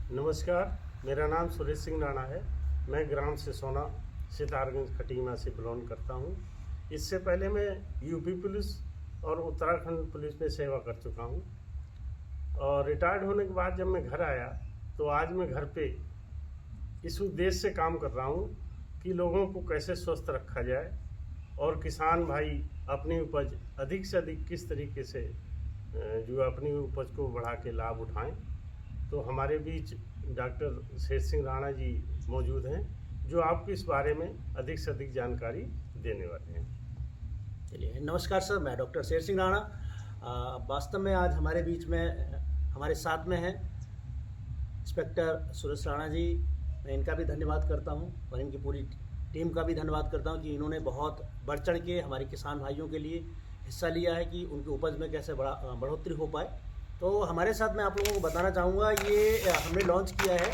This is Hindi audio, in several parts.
नमस्कार, मेरा नाम सुरेश सिंह राणा है। मैं ग्राम सिसोना सितारगंज खटीमा से बिलोंग करता हूँ। इससे पहले मैं यूपी पुलिस और उत्तराखंड पुलिस में सेवा कर चुका हूँ और रिटायर्ड होने के बाद जब मैं घर आया तो आज मैं घर पे इस उद्देश्य से काम कर रहा हूँ कि लोगों को कैसे स्वस्थ रखा जाए और किसान भाई अपनी उपज अधिक से अधिक किस तरीके से जो अपनी उपज को बढ़ा के लाभ उठाएं। तो हमारे बीच डॉक्टर शेर सिंह राणा जी मौजूद हैं जो आपको इस बारे में अधिक से अधिक जानकारी देने वाले हैं। चलिए, नमस्कार सर, मैं डॉक्टर शेर सिंह राणा। वास्तव में आज हमारे बीच में हमारे साथ में हैं इंस्पेक्टर सुरेश राणा जी। मैं इनका भी धन्यवाद करता हूं और इनकी पूरी टीम का भी धन्यवाद करता हूं कि इन्होंने बहुत बढ़ चढ़ के हमारे किसान भाइयों के लिए हिस्सा लिया है कि उनकी उपज में कैसे बढ़ोतरी हो पाए। तो हमारे साथ मैं आप लोगों को बताना चाहूँगा, ये हमने लॉन्च किया है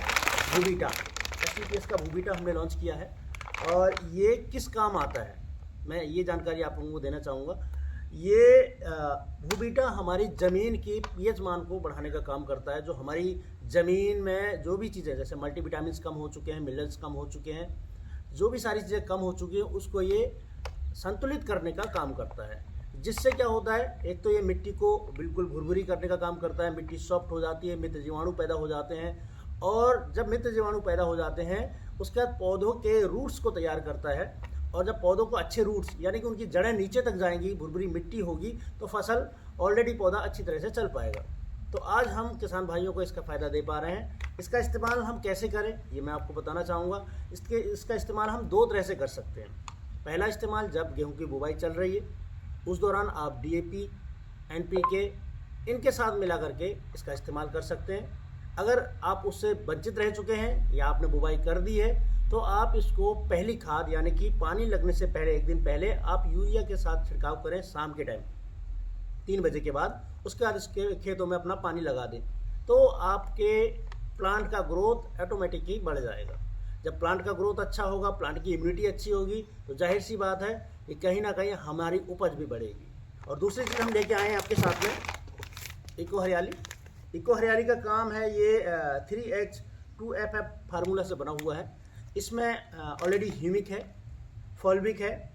भूबीटा, STPS का भूबीटा हमने लॉन्च किया है और ये किस काम आता है मैं ये जानकारी आप लोगों को देना चाहूँगा। ये भूबीटा हमारी ज़मीन की pH मान को बढ़ाने का काम करता है। जो हमारी ज़मीन में जो भी चीज़ें जैसे मल्टीविटामिन्स कम हो चुके हैं, मिनरल्स कम हो चुके हैं, जो भी सारी चीज़ें कम हो चुकी हैं उसको ये संतुलित करने का काम करता है। जिससे क्या होता है, एक तो ये मिट्टी को बिल्कुल भुरभुरी करने का काम करता है, मिट्टी सॉफ्ट हो जाती है, मित्र जीवाणु पैदा हो जाते हैं और जब मित्र जीवाणु पैदा हो जाते हैं उसके बाद पौधों के रूट्स को तैयार करता है और जब पौधों को अच्छे रूट्स यानी कि उनकी जड़ें नीचे तक जाएंगी, भुरभुरी मिट्टी होगी तो फसल ऑलरेडी पौधा अच्छी तरह से चल पाएगा। तो आज हम किसान भाइयों को इसका फ़ायदा दे पा रहे हैं। इसका इस्तेमाल हम कैसे करें ये मैं आपको बताना चाहूँगा। इसका इस्तेमाल हम दो तरह से कर सकते हैं। पहला इस्तेमाल जब गेहूँ की बुवाई चल रही है उस दौरान आप DAP, NPK इनके साथ मिला करके इसका इस्तेमाल कर सकते हैं। अगर आप उससे वंचित रह चुके हैं या आपने बुवाई कर दी है तो आप इसको पहली खाद यानी कि पानी लगने से पहले एक दिन पहले आप यूरिया के साथ छिड़काव करें शाम के टाइम 3 बजे के बाद। उसके बाद इसके खेतों में अपना पानी लगा दें तो आपके प्लांट का ग्रोथ ऑटोमेटिकली बढ़ जाएगा। जब प्लांट का ग्रोथ अच्छा होगा, प्लांट की इम्यूनिटी अच्छी होगी तो जाहिर सी बात है कि कहीं ना कहीं हमारी उपज भी बढ़ेगी। और दूसरी चीज़ हम लेके आए हैं आपके साथ में इको हरियाली। इको हरियाली का काम है, ये 3H2FF फार्मूला से बना हुआ है। इसमें ऑलरेडी ह्यूमिक है, फॉल्विक है,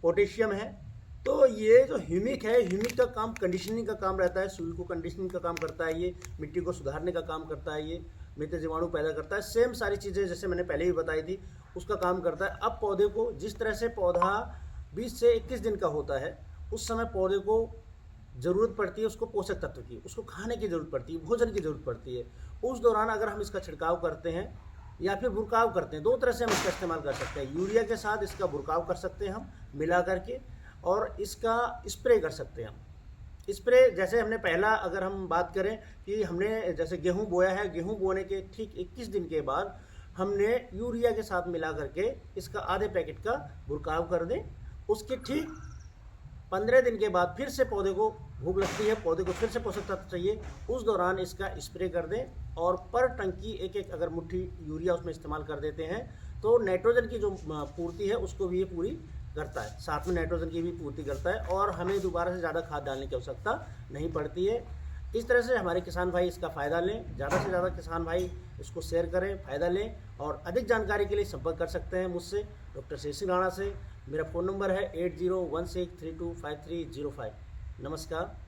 पोटेशियम है। तो ये जो ह्यूमिक है, ह्यूमिक का काम कंडीशनिंग का काम रहता है, सॉइल को कंडीशनिंग का काम करता है, ये मिट्टी को सुधारने का काम करता है, ये मित्र जीवाणु पैदा करता है। सेम सारी चीज़ें जैसे मैंने पहले ही बताई थी उसका काम करता है। अब पौधे को जिस तरह से पौधा 20 से 21 दिन का होता है उस समय पौधे को ज़रूरत पड़ती है उसको पोषक तत्व की, उसको खाने की ज़रूरत पड़ती है, भोजन की ज़रूरत पड़ती है। उस दौरान अगर हम इसका छिड़काव करते हैं या फिर बुरकाव करते हैं, दो तरह से हम इसका इस्तेमाल कर सकते हैं। यूरिया के साथ इसका बुरकाव कर सकते हैं हम मिला करके और इसका स्प्रे कर सकते हैं हम। स्प्रे जैसे हमने पहला अगर हम बात करें कि हमने जैसे गेहूं बोया है, गेहूं बोने के ठीक 21 दिन के बाद हमने यूरिया के साथ मिला करके इसका आधे पैकेट का बुरकाव कर दें। उसके ठीक 15 दिन के बाद फिर से पौधे को भूख लगती है, पौधे को फिर से पोषक तत्व चाहिए, उस दौरान इसका स्प्रे कर दें और पर टंकी एक अगर मुट्ठी यूरिया उसमें इस्तेमाल कर देते हैं तो नाइट्रोजन की जो पूर्ति है उसको भी ये पूरी करता है, साथ में नाइट्रोजन की भी पूर्ति करता है और हमें दोबारा से ज़्यादा खाद डालने की आवश्यकता नहीं पड़ती है। इस तरह से हमारे किसान भाई इसका फ़ायदा लें, ज़्यादा से ज़्यादा किसान भाई इसको शेयर करें, फ़ायदा लें और अधिक जानकारी के लिए संपर्क कर सकते हैं मुझसे डॉक्टर शेर सिंह राणा से। मेरा फ़ोन नंबर है 8016325305। नमस्कार।